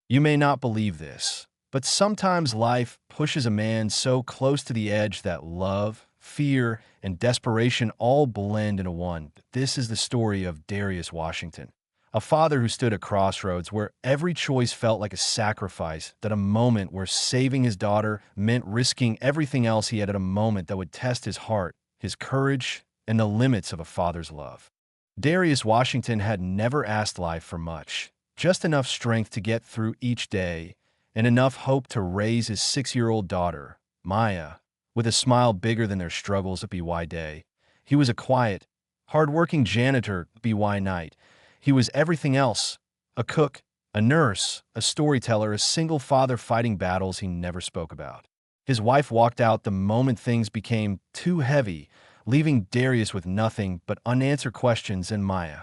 You may not believe this, but sometimes life pushes a man so close to the edge that love, fear, and desperation all blend into one. This is the story of Darius Washington, a father who stood at crossroads where every choice felt like a sacrifice, at a moment where saving his daughter meant risking everything else he had, at a moment that would test his heart, his courage, and the limits of a father's love. Darius Washington had never asked life for much, just enough strength to get through each day and enough hope to raise his 6-year-old daughter, Maya, with a smile bigger than their struggles at BY Day. He was a quiet, hard-working janitor at BY Night. He was everything else: a cook, a nurse, a storyteller, a single father fighting battles he never spoke about. His wife walked out the moment things became too heavy, leaving Darius with nothing but unanswered questions and Maya.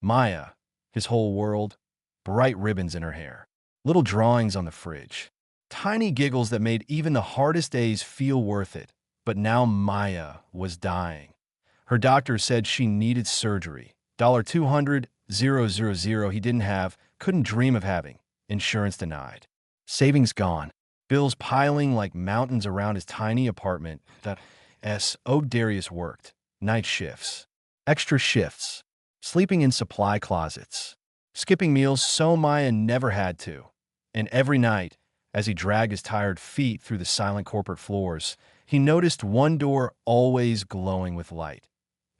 Maya, his whole world, bright ribbons in her hair, little drawings on the fridge, tiny giggles that made even the hardest days feel worth it. But now Maya was dying. Her doctor said she needed surgery. $200,000 he didn't have, couldn't dream of having. Insurance denied. Savings gone. Bills piling like mountains around his tiny apartment. Darius worked. Night shifts. Extra shifts. Sleeping in supply closets. Skipping meals so Maya never had to. And every night, as he dragged his tired feet through the silent corporate floors, he noticed one door always glowing with light.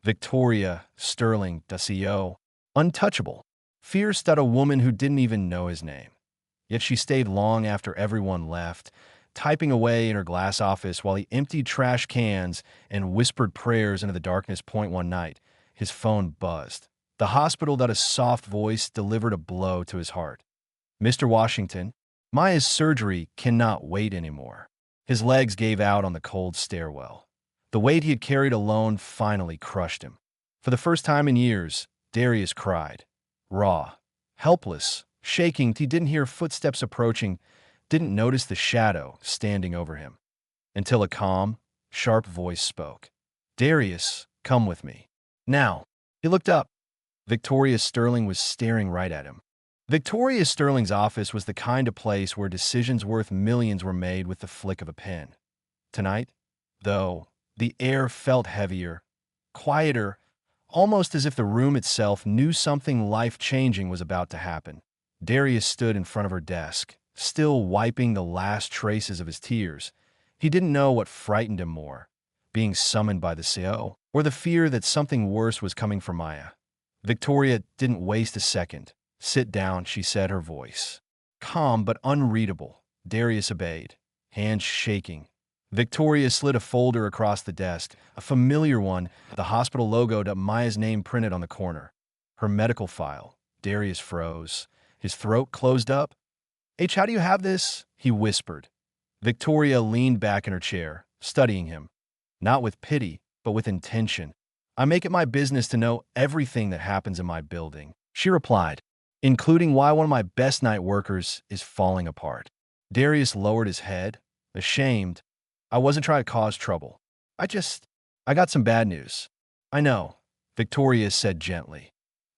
Victoria Sterling, the CEO, untouchable, fierce that a woman who didn't even know his name. Yet she stayed long after everyone left, typing away in her glass office while he emptied trash cans and whispered prayers into the darkness. One night, his phone buzzed. The hospital that a soft voice delivered a blow to his heart. Mr. Washington, Maya's surgery cannot wait anymore. His legs gave out on the cold stairwell. The weight he had carried alone finally crushed him. For the first time in years, Darius cried. Raw, helpless, shaking, he didn't hear footsteps approaching, didn't notice the shadow standing over him. Until a calm, sharp voice spoke. Darius, come with me. Now. He looked up. Victoria Sterling was staring right at him. Victoria Sterling's office was the kind of place where decisions worth millions were made with the flick of a pen. Tonight, though, the air felt heavier, quieter, almost as if the room itself knew something life-changing was about to happen. Darius stood in front of her desk, still wiping the last traces of his tears. He didn't know what frightened him more, being summoned by the CEO, or the fear that something worse was coming for Maya. Victoria didn't waste a second. Sit down, she said, her voice calm but unreadable. Darius obeyed, hands shaking. Victoria slid a folder across the desk, a familiar one, the hospital logo to Maya's name printed on the corner. Her medical file. Darius froze. His throat closed up. How do you have this? He whispered. Victoria leaned back in her chair, studying him, not with pity, but with intention. I make it my business to know everything that happens in my building, she replied, including why one of my best night workers is falling apart. Darius lowered his head, ashamed. I wasn't trying to cause trouble. I got some bad news. I know, Victoria said gently.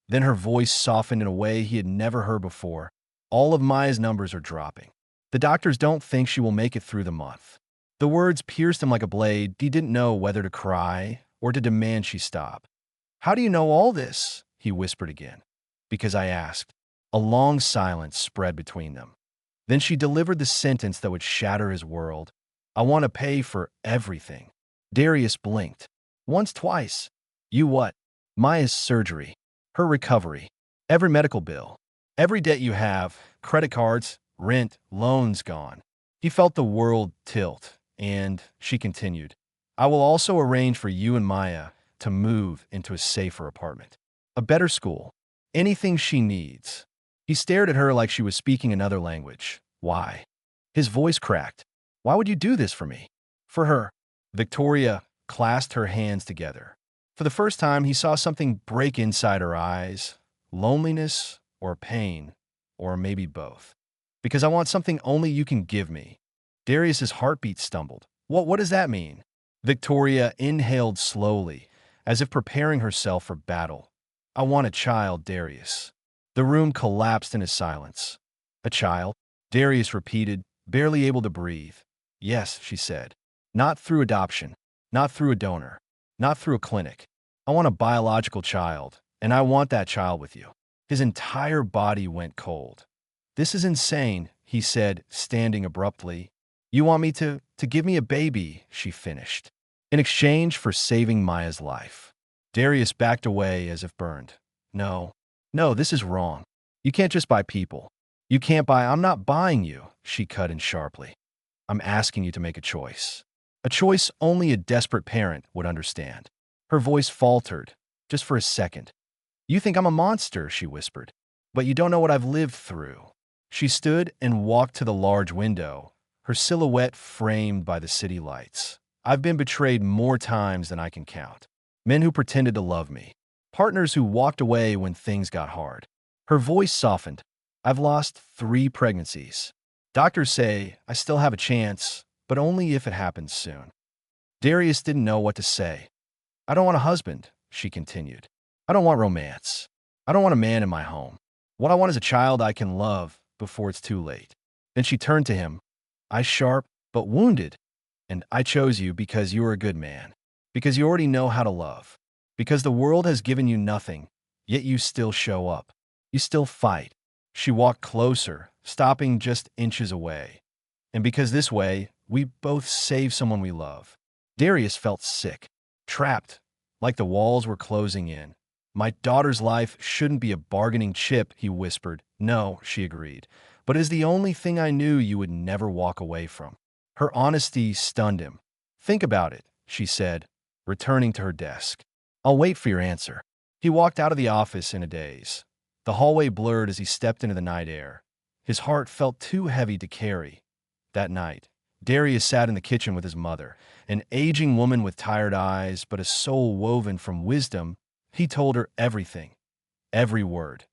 Then her voice softened in a way he had never heard before. All of Maya's numbers are dropping. The doctors don't think she will make it through the month. The words pierced him like a blade. He didn't know whether to cry or to demand she stop. How do you know all this? He whispered again. Because I asked. A long silence spread between them. Then she delivered the sentence that would shatter his world. I want to pay for everything. Darius blinked. Once, twice. You what? Maya's surgery. Her recovery. Every medical bill. Every debt you have. Credit cards, rent, loans gone. He felt the world tilt, and she continued. I will also arrange for you and Maya to move into a safer apartment. A better school. Anything she needs. He stared at her like she was speaking another language. Why? His voice cracked. Why would you do this for me? For her. Victoria clasped her hands together. For the first time, he saw something break inside her eyes. Loneliness or pain, or maybe both. Because I want something only you can give me. Darius's heartbeat stumbled. What does that mean? Victoria inhaled slowly, as if preparing herself for battle. I want a child, Darius. The room collapsed into silence. A child? Darius repeated, barely able to breathe. Yes, she said. Not through adoption, not through a donor, not through a clinic. I want a biological child, and I want that child with you. His entire body went cold. This is insane, he said, standing abruptly. You want me to give me a baby, she finished, in exchange for saving Maya's life. Darius backed away as if burned. No, no, this is wrong. You can't just buy people. You can't buy— I'm not buying you, she cut in sharply. I'm asking you to make a choice. A choice only a desperate parent would understand. Her voice faltered, just for a second. You think I'm a monster, she whispered, but you don't know what I've lived through. She stood and walked to the large window, her silhouette framed by the city lights. I've been betrayed more times than I can count. Men who pretended to love me. Partners who walked away when things got hard. Her voice softened. I've lost 3 pregnancies. Doctors say I still have a chance, but only if it happens soon. Darius didn't know what to say. I don't want a husband, she continued. I don't want romance. I don't want a man in my home. What I want is a child I can love before it's too late. Then she turned to him, eyes sharp but wounded. And I chose you because you are a good man. Because you already know how to love. Because the world has given you nothing, yet you still show up. You still fight. She walked closer, stopping just inches away. And because this way, we both save someone we love. Darius felt sick, trapped, like the walls were closing in. My daughter's life shouldn't be a bargaining chip, he whispered. No, she agreed, but it is the only thing I knew you would never walk away from. Her honesty stunned him. Think about it, she said, returning to her desk. I'll wait for your answer. He walked out of the office in a daze. The hallway blurred as he stepped into the night air. His heart felt too heavy to carry. That night, Darius sat in the kitchen with his mother, an aging woman with tired eyes but a soul woven from wisdom. He told her everything, every word,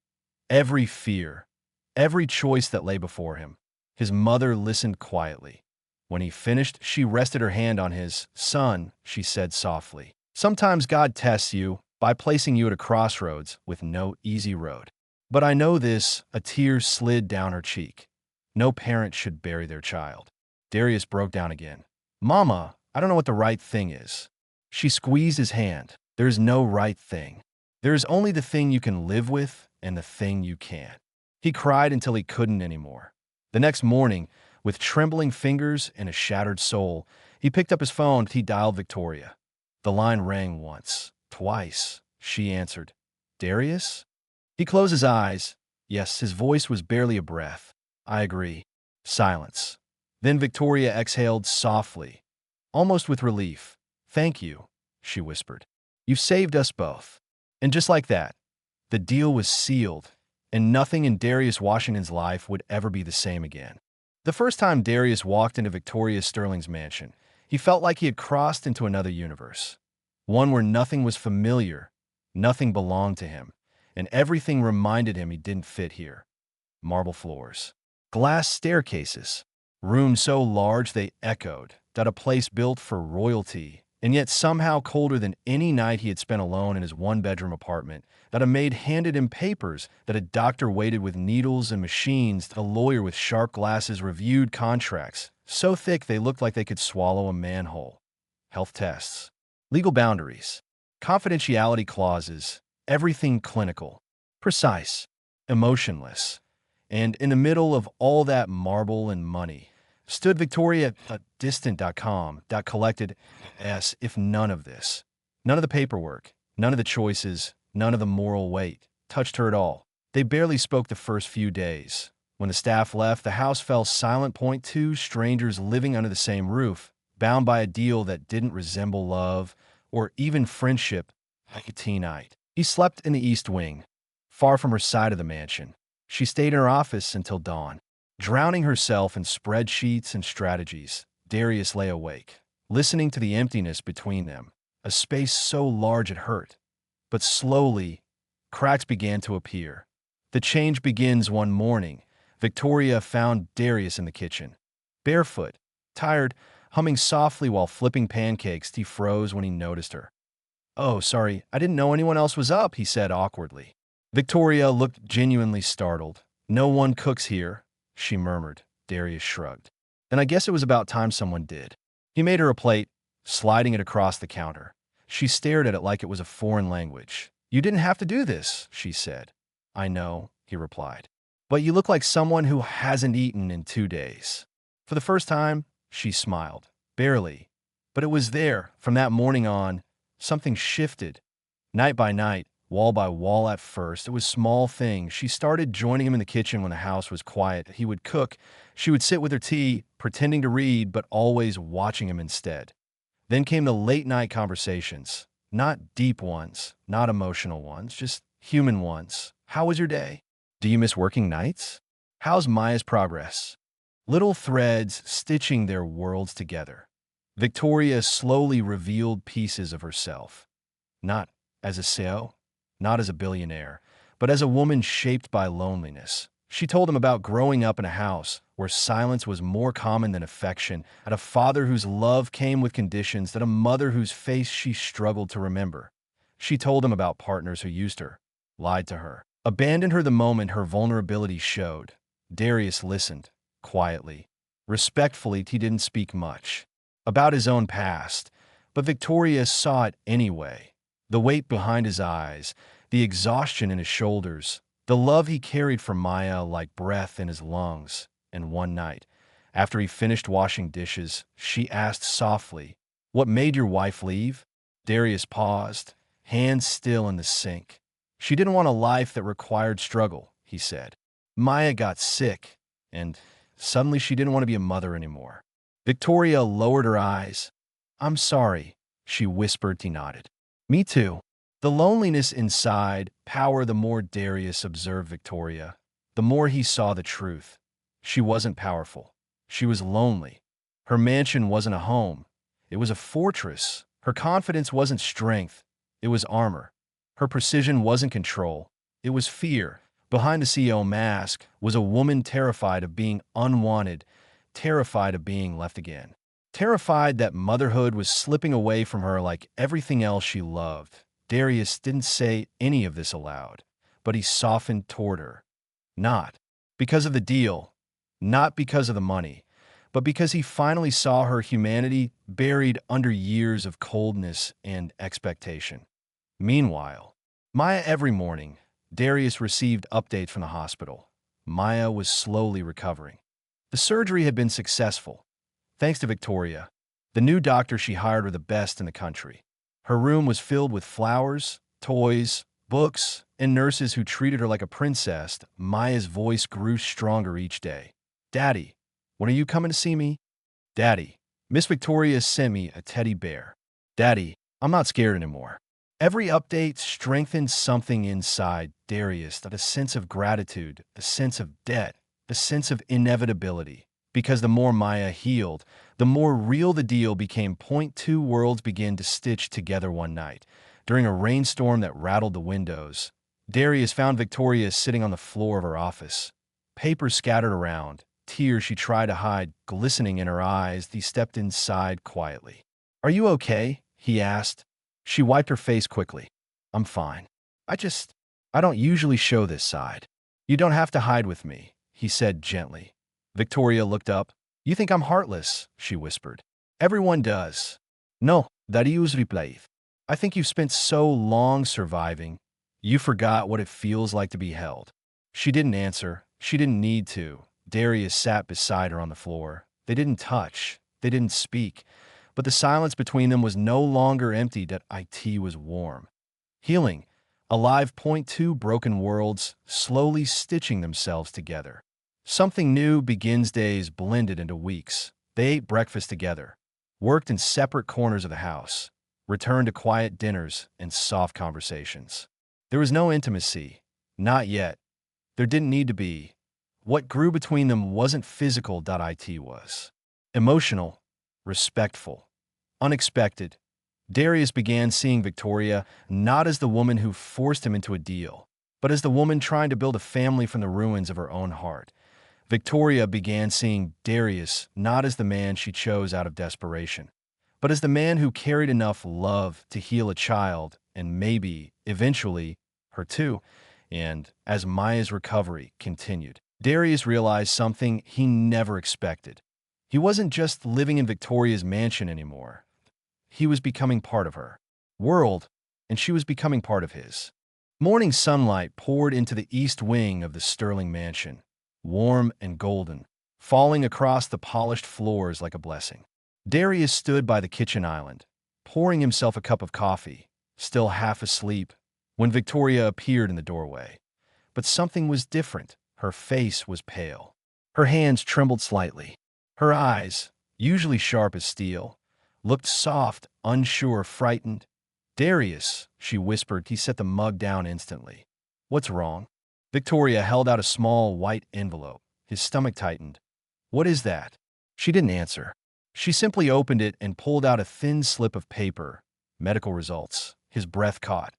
every fear, every choice that lay before him. His mother listened quietly. When he finished, she rested her hand on his. Son, she said softly, sometimes God tests you by placing you at a crossroads with no easy road. But I know this, a tear slid down her cheek. No parent should bury their child. Darius broke down again. Mama, I don't know what the right thing is. She squeezed his hand. There is no right thing. There is only the thing you can live with and the thing you can't. He cried until he couldn't anymore. The next morning, with trembling fingers and a shattered soul, he picked up his phone. He dialed Victoria. The line rang once, twice. She answered. Darius? He closed his eyes. Yes, his voice was barely a breath. I agree. Silence. Then Victoria exhaled softly, almost with relief. Thank you, she whispered. You've saved us both. And just like that, the deal was sealed, and nothing in Darius Washington's life would ever be the same again. The first time Darius walked into Victoria Sterling's mansion, he felt like he had crossed into another universe. One where nothing was familiar, nothing belonged to him, and everything reminded him he didn't fit here. Marble floors, glass staircases, rooms so large they echoed, that a place built for royalty, and yet somehow colder than any night he had spent alone in his one-bedroom apartment, that a maid handed him papers, that a doctor waited with needles and machines, that a lawyer with sharp glasses reviewed contracts, so thick they looked like they could swallow a manhole. Health tests, legal boundaries, confidentiality clauses, everything clinical, precise, emotionless. And in the middle of all that marble and money, stood Victoria, a distant.com that collected as if none of this, none of the paperwork, none of the choices, none of the moral weight, touched her at all. They barely spoke the first few days. When the staff left, the house fell silent. Point two strangers living under the same roof, bound by a deal that didn't resemble love or even friendship like a teen night. He slept in the East Wing, far from her side of the mansion. She stayed in her office until dawn. Drowning herself in spreadsheets and strategies, Darius lay awake, listening to the emptiness between them, a space so large it hurt. But slowly, cracks began to appear. The change begins one morning. Victoria found Darius in the kitchen, barefoot, tired, humming softly while flipping pancakes. He froze when he noticed her. Oh, sorry, I didn't know anyone else was up, he said awkwardly. Victoria looked genuinely startled. No one cooks here, she murmured. Darius shrugged. Then I guess it was about time someone did. He made her a plate, sliding it across the counter. She stared at it like it was a foreign language. You didn't have to do this, she said. I know, he replied. But you look like someone who hasn't eaten in 2 days. For the first time, she smiled. Barely. But it was there, from that morning on. Something shifted. Night by night, wall by wall at first, it was small things. She started joining him in the kitchen when the house was quiet. He would cook. She would sit with her tea, pretending to read, but always watching him instead. Then came the late-night conversations. Not deep ones, not emotional ones, just human ones. How was your day? Do you miss working nights? How's Maya's progress? Little threads stitching their worlds together. Victoria slowly revealed pieces of herself. Not as a CEO, not as a billionaire, but as a woman shaped by loneliness. She told him about growing up in a house where silence was more common than affection, at a father whose love came with conditions, that a mother whose face she struggled to remember. She told him about partners who used her, lied to her, abandoned her the moment her vulnerability showed. Darius listened, quietly. Respectfully, he didn't speak much about his own past, but Victoria saw it anyway. The weight behind his eyes, the exhaustion in his shoulders, the love he carried for Maya like breath in his lungs. And one night, after he finished washing dishes, she asked softly, "What made your wife leave?" Darius paused, hands still in the sink. She didn't want a life that required struggle, he said. Maya got sick, and suddenly she didn't want to be a mother anymore. Victoria lowered her eyes. I'm sorry, she whispered. He nodded. Me too. The loneliness inside power. The more Darius observed Victoria, the more he saw the truth. She wasn't powerful. She was lonely. Her mansion wasn't a home. It was a fortress. Her confidence wasn't strength. It was armor. Her precision wasn't control. It was fear. Behind the CEO mask was a woman terrified of being unwanted, terrified of being left again, terrified that motherhood was slipping away from her like everything else she loved. Darius didn't say any of this aloud, but he softened toward her. Not because of the deal, not because of the money, but because he finally saw her humanity buried under years of coldness and expectation. Meanwhile, every morning, Darius received updates from the hospital. Maya was slowly recovering. The surgery had been successful, thanks to Victoria. The new doctors she hired were the best in the country. Her room was filled with flowers, toys, books, and nurses who treated her like a princess. Maya's voice grew stronger each day. Daddy, when are you coming to see me? Daddy, Miss Victoria sent me a teddy bear. Daddy, I'm not scared anymore. Every update strengthened something inside Darius, that a sense of gratitude, a sense of debt, a sense of inevitability. Because the more Maya healed, the more real the deal became. Two worlds began to stitch together one night. During a rainstorm that rattled the windows, Darius found Victoria sitting on the floor of her office. Papers scattered around, tears she tried to hide glistening in her eyes. He stepped inside quietly. Are you okay? He asked. She wiped her face quickly. I'm fine. I don't usually show this side. You don't have to hide with me, he said gently. Victoria looked up. You think I'm heartless, she whispered. Everyone does. No, Darius replied. I think you've spent so long surviving, you forgot what it feels like to be held. She didn't answer. She didn't need to. Darius sat beside her on the floor. They didn't touch. They didn't speak. But the silence between them was no longer empty. That it was warm. Healing. Alive. Two broken worlds slowly stitching themselves together. Something new begins. Days blended into weeks. They ate breakfast together, worked in separate corners of the house, returned to quiet dinners and soft conversations. There was no intimacy. Not yet. There didn't need to be. What grew between them wasn't physical. It was emotional, respectful, unexpected. Darius began seeing Victoria not as the woman who forced him into a deal, but as the woman trying to build a family from the ruins of her own heart. Victoria began seeing Darius not as the man she chose out of desperation, but as the man who carried enough love to heal a child and maybe, eventually, her too. And as Maya's recovery continued, Darius realized something he never expected. He wasn't just living in Victoria's mansion anymore. He was becoming part of her world, and she was becoming part of his. Morning sunlight poured into the east wing of the Sterling mansion, warm and golden, falling across the polished floors like a blessing. Darius stood by the kitchen island, pouring himself a cup of coffee, still half asleep, when Victoria appeared in the doorway. But something was different. Her face was pale. Her hands trembled slightly. Her eyes, usually sharp as steel, looked soft, unsure, frightened. "Darius," she whispered. He set the mug down instantly. "What's wrong?" Victoria held out a small white envelope. His stomach tightened. "What is that?" She didn't answer. She simply opened it and pulled out a thin slip of paper. Medical results. His breath caught.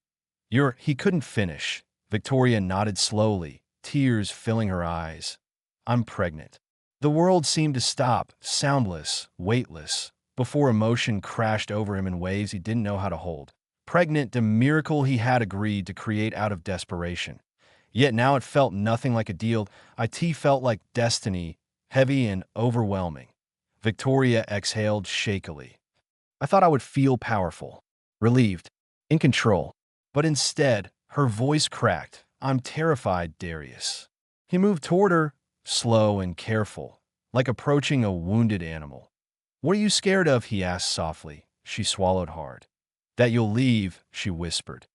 He couldn't finish. Victoria nodded slowly, tears filling her eyes. "I'm pregnant." The world seemed to stop, soundless, weightless, before emotion crashed over him in waves he didn't know how to hold. Pregnant, the miracle he had agreed to create out of desperation. Yet now it felt nothing like a deal. It felt like destiny, heavy and overwhelming. Victoria exhaled shakily. "I thought I would feel powerful, relieved, in control." But instead, her voice cracked. "I'm terrified, Darius." He moved toward her, slow and careful, like approaching a wounded animal. "What are you scared of?" he asked softly. She swallowed hard. "That you'll leave," she whispered.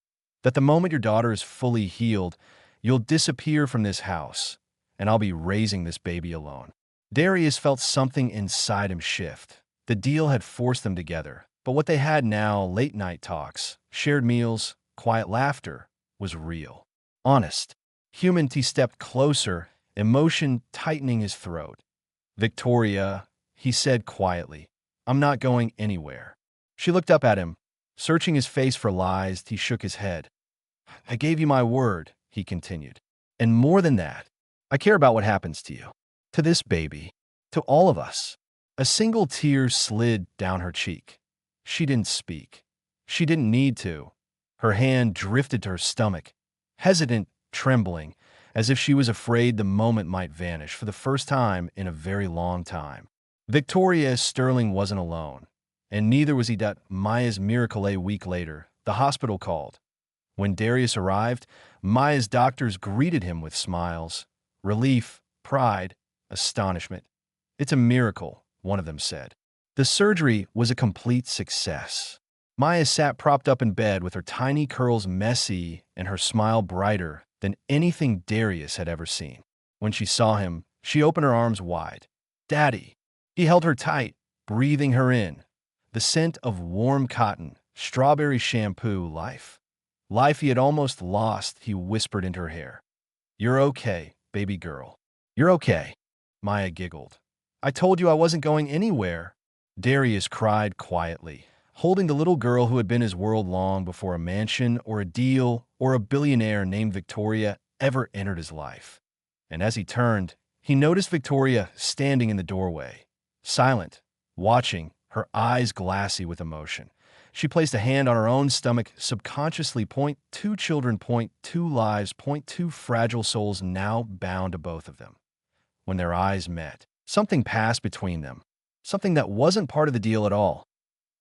"That the moment your daughter is fully healed, you'll disappear from this house, and I'll be raising this baby alone." Darius felt something inside him shift. The deal had forced them together, but what they had now, late-night talks, shared meals, quiet laughter, was real. Honest. Human. He stepped closer, emotion tightening his throat. "Victoria," he said quietly, "I'm not going anywhere." She looked up at him, searching his face for lies. He shook his head. "I gave you my word," he continued. "And more than that, I care about what happens to you, to this baby, to all of us." A single tear slid down her cheek. She didn't speak. She didn't need to. Her hand drifted to her stomach, hesitant, trembling, as if she was afraid the moment might vanish for the first time in a very long time. Victoria Sterling wasn't alone, and neither was he. Maya's miracle. A week later, the hospital called. When Darius arrived, Maya's doctors greeted him with smiles, relief, pride, astonishment. "It's a miracle," one of them said. The surgery was a complete success. Maya sat propped up in bed with her tiny curls messy and her smile brighter than anything Darius had ever seen. When she saw him, she opened her arms wide. "Daddy." He held her tight, breathing her in. The scent of warm cotton, strawberry shampoo, life. Life he had almost lost, he whispered into her hair. "You're okay, baby girl. You're okay." Maya giggled. "I told you I wasn't going anywhere." Darius cried quietly, holding the little girl who had been his world long before a mansion or a deal or a billionaire named Victoria ever entered his life. And as he turned, he noticed Victoria standing in the doorway, silent, watching, her eyes glassy with emotion. She placed a hand on her own stomach, subconsciously. Two children, two lives, two fragile souls now bound to both of them. When their eyes met, something passed between them, something that wasn't part of the deal at all.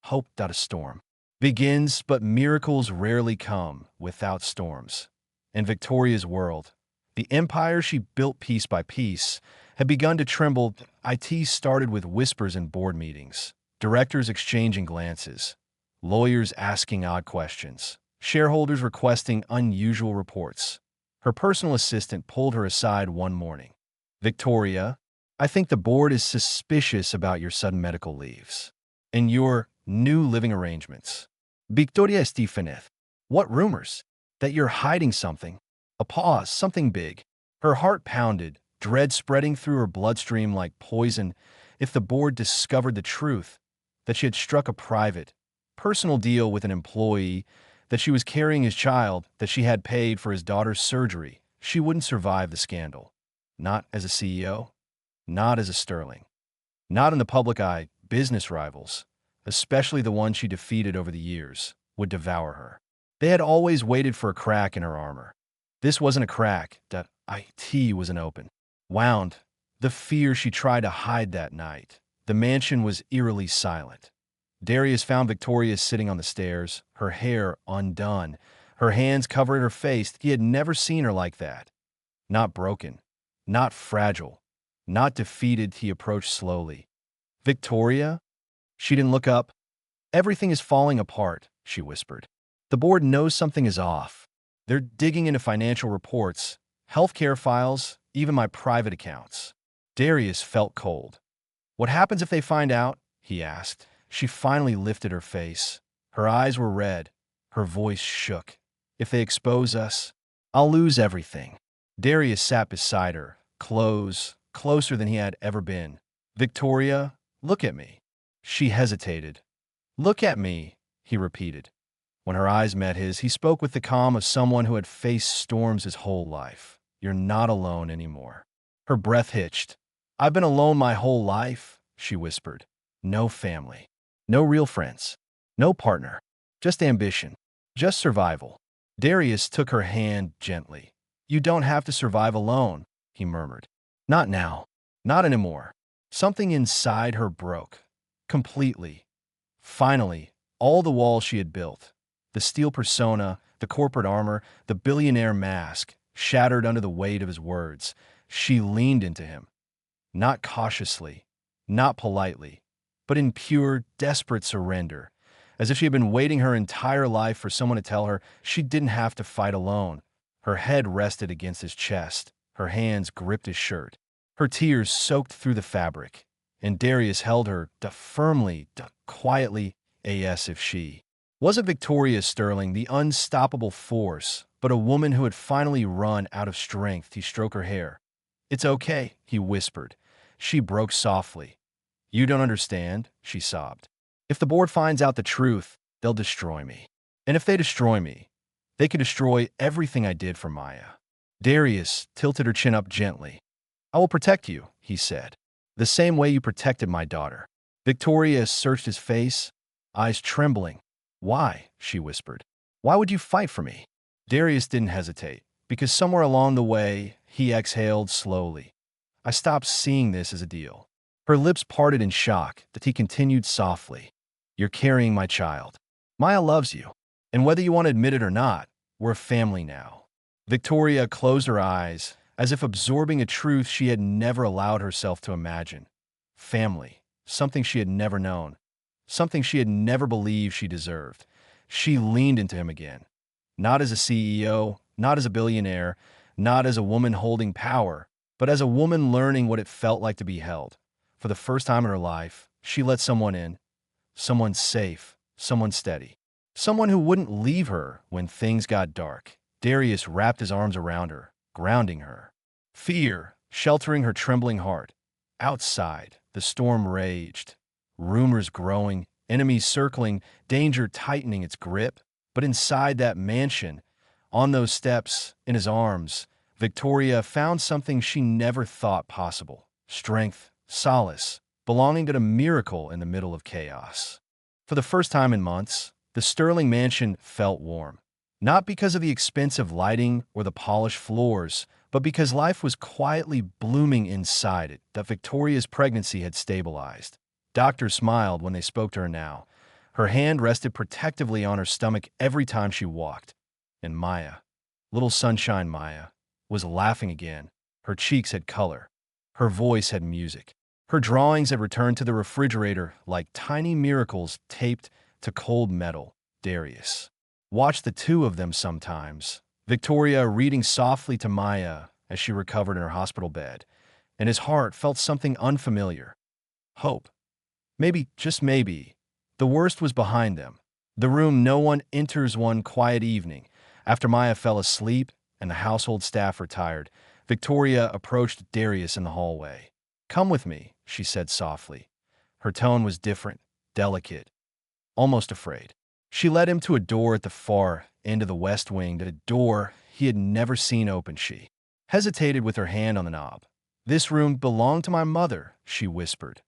Hope. A storm begins, but miracles rarely come without storms. In Victoria's world, the empire she built piece by piece had begun to tremble. It started with whispers in board meetings, directors exchanging glances, lawyers asking odd questions, shareholders requesting unusual reports. Her personal assistant pulled her aside one morning. "Victoria, I think the board is suspicious about your sudden medical leaves and your new living arrangements." "Victoria Stefaneth, what rumors? That you're hiding something?" A pause, something big. Her heart pounded, dread spreading through her bloodstream like poison. If the board discovered the truth, that she had struck a private, personal deal with an employee, that she was carrying his child, that she had paid for his daughter's surgery, she wouldn't survive the scandal. Not as a CEO, not as a Sterling, not in the public eye. Business rivals, especially the ones she defeated over the years, would devour her. They had always waited for a crack in her armor. This wasn't a crack. It wasn't open. wound the fear she tried to hide that night. The mansion was eerily silent. Darius found Victoria sitting on the stairs, her hair undone, her hands covering her face. He had never seen her like that. Not broken, not fragile, not defeated. He approached slowly. Victoria? She didn't look up. Everything is falling apart, she whispered. The board knows something is off. They're digging into financial reports, healthcare files, even my private accounts. Darius felt cold. What happens if they find out? He asked. She finally lifted her face. Her eyes were red. Her voice shook. If they expose us, I'll lose everything. Darius sat beside her, closer than he had ever been. Victoria, look at me. She hesitated. Look at me, he repeated. When her eyes met his, he spoke with the calm of someone who had faced storms his whole life. You're not alone anymore. Her breath hitched. I've been alone my whole life, she whispered. No family. No real friends. No partner. Just ambition. Just survival. Darius took her hand gently. You don't have to survive alone, he murmured. Not now. Not anymore. Something inside her broke. Completely. Finally, all the walls she had built, the steel persona, the corporate armor, the billionaire mask, shattered under the weight of his words. She leaned into him. Not cautiously, not politely, but in pure, desperate surrender, as if she had been waiting her entire life for someone to tell her she didn't have to fight alone. Her head rested against his chest, her hands gripped his shirt. Her tears soaked through the fabric, and Darius held her firmly, quietly, as if she wasn't Victoria Sterling, the unstoppable force, but a woman who had finally run out of strength. He stroked her hair. It's okay, he whispered. She broke softly. You don't understand, she sobbed. If the board finds out the truth, they'll destroy me. And if they destroy me, they could destroy everything I did for Maya. Darius tilted her chin up gently. I will protect you, he said, the same way you protected my daughter. Victoria searched his face, eyes trembling. Why? She whispered. Why would you fight for me? Darius didn't hesitate, because somewhere along the way, he exhaled slowly. I stopped seeing this as a deal. Her lips parted in shock, that he continued softly. You're carrying my child. Maya loves you. And whether you want to admit it or not, we're a family now. Victoria closed her eyes, as if absorbing a truth she had never allowed herself to imagine. Family, something she had never known, something she had never believed she deserved. She leaned into him again. Not as a CEO, not as a billionaire, not as a woman holding power, but as a woman learning what it felt like to be held. For the first time in her life, she let someone in, someone safe, someone steady, someone who wouldn't leave her when things got dark. Darius wrapped his arms around her, grounding her. Fear sheltering her trembling heart. Outside, the storm raged. Rumors growing, enemies circling, danger tightening its grip. But inside that mansion, on those steps, in his arms, Victoria found something she never thought possible. Strength, solace, belonging to a miracle in the middle of chaos. For the first time in months, the Sterling mansion felt warm. Not because of the expensive lighting or the polished floors, but because life was quietly blooming inside it, that Victoria's pregnancy had stabilized. Doctors smiled when they spoke to her now. Her hand rested protectively on her stomach every time she walked. And Maya, little sunshine Maya, was laughing again. Her cheeks had color. Her voice had music. Her drawings had returned to the refrigerator like tiny miracles taped to cold metal. Darius watched the two of them sometimes, Victoria reading softly to Maya as she recovered in her hospital bed, and his heart felt something unfamiliar. Hope. Maybe, just maybe, the worst was behind them. The room no one enters one quiet evening, after Maya fell asleep and the household staff retired, Victoria approached Darius in the hallway. Come with me, she said softly. Her tone was different, delicate, almost afraid. She led him to a door at the far end of the west wing, to a door he had never seen open. She hesitated with her hand on the knob. This room belonged to my mother, she whispered.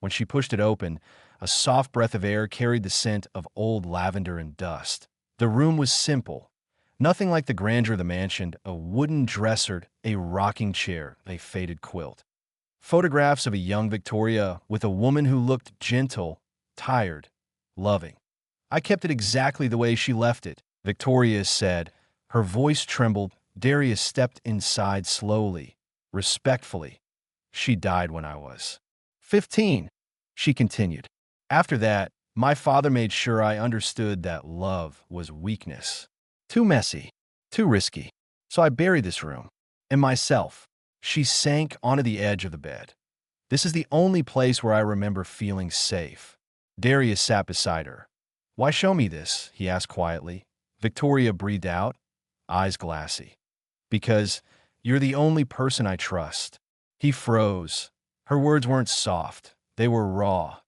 When she pushed it open, a soft breath of air carried the scent of old lavender and dust. The room was simple. Nothing like the grandeur of the mansion, a wooden dresser, a rocking chair, a faded quilt. Photographs of a young Victoria with a woman who looked gentle, tired, loving. I kept it exactly the way she left it, Victoria said. Her voice trembled. Darius stepped inside slowly, respectfully. She died when I was 15, she continued. After that, my father made sure I understood that love was weakness. Too messy, too risky. So I buried this room. And myself. She sank onto the edge of the bed. This is the only place where I remember feeling safe. Darius sat beside her. Why show me this? He asked quietly. Victoria breathed out, eyes glassy. Because you're the only person I trust. He froze. Her words weren't soft. They were raw,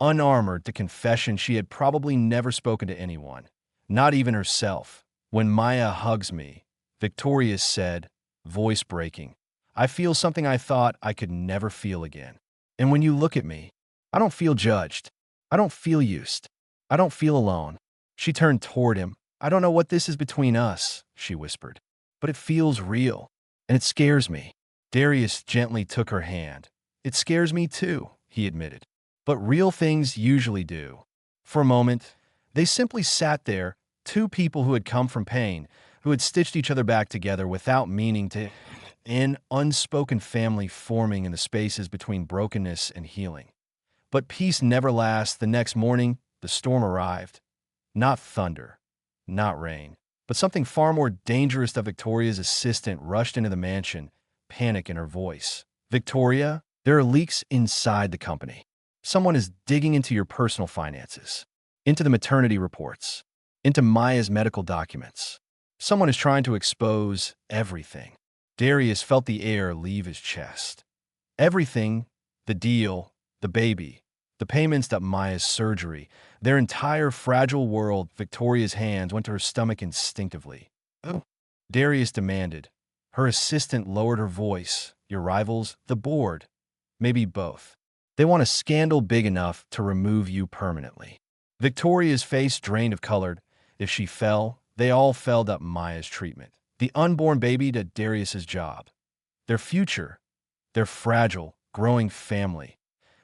unarmored, the confession she had probably never spoken to anyone, not even herself. When Maya hugs me, Victoria said, voice breaking, I feel something I thought I could never feel again. And when you look at me, I don't feel judged. I don't feel used. I don't feel alone. She turned toward him. I don't know what this is between us, she whispered, but it feels real, and it scares me. Darius gently took her hand. It scares me too, he admitted. But real things usually do. For a moment, they simply sat there, two people who had come from pain, who had stitched each other back together without meaning to, an unspoken family forming in the spaces between brokenness and healing. But peace never lasts. The next morning, the storm arrived. Not thunder, not rain, but something far more dangerous. That Victoria's assistant rushed into the mansion, panic in her voice. Victoria, there are leaks inside the company. Someone is digging into your personal finances, into the maternity reports, into Maya's medical documents. Someone is trying to expose everything. Darius felt the air leave his chest. Everything, the deal, the baby, the payments, that Maya's surgery, their entire fragile world. Victoria's hands went to her stomach instinctively. Oh, Darius demanded. Her assistant lowered her voice. Your rivals, the board, maybe both. They want a scandal big enough to remove you permanently. Victoria's face drained of color. If she fell, they all fell. Up Maya's treatment. The unborn baby, to Darius's job. Their future, their fragile, growing family.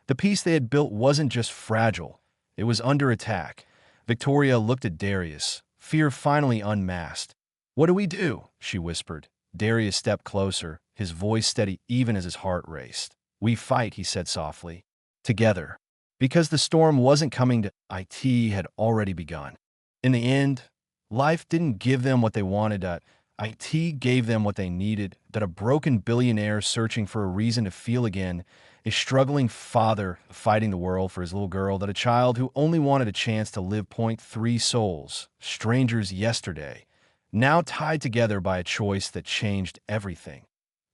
The peace they had built wasn't just fragile, it was under attack. Victoria looked at Darius, fear finally unmasked. What do we do? She whispered. Darius stepped closer, his voice steady even as his heart raced. We fight, he said softly. Together. Because the storm wasn't coming to IT had already begun. In the end, life didn't give them what they wanted. IT gave them what they needed. That a broken billionaire searching for a reason to feel again, a struggling father fighting the world for his little girl, that a child who only wanted a chance to live. Point three souls, strangers yesterday, now tied together by a choice that changed everything.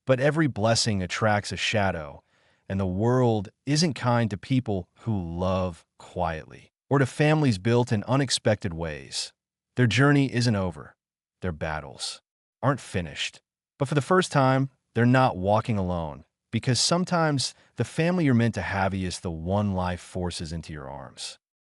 But every blessing attracts a shadow, and the world isn't kind to people who love quietly, or to families built in unexpected ways. Their journey isn't over. Their battles aren't finished. But for the first time, they're not walking alone, because sometimes the family you're meant to have is the one life forces into your arms.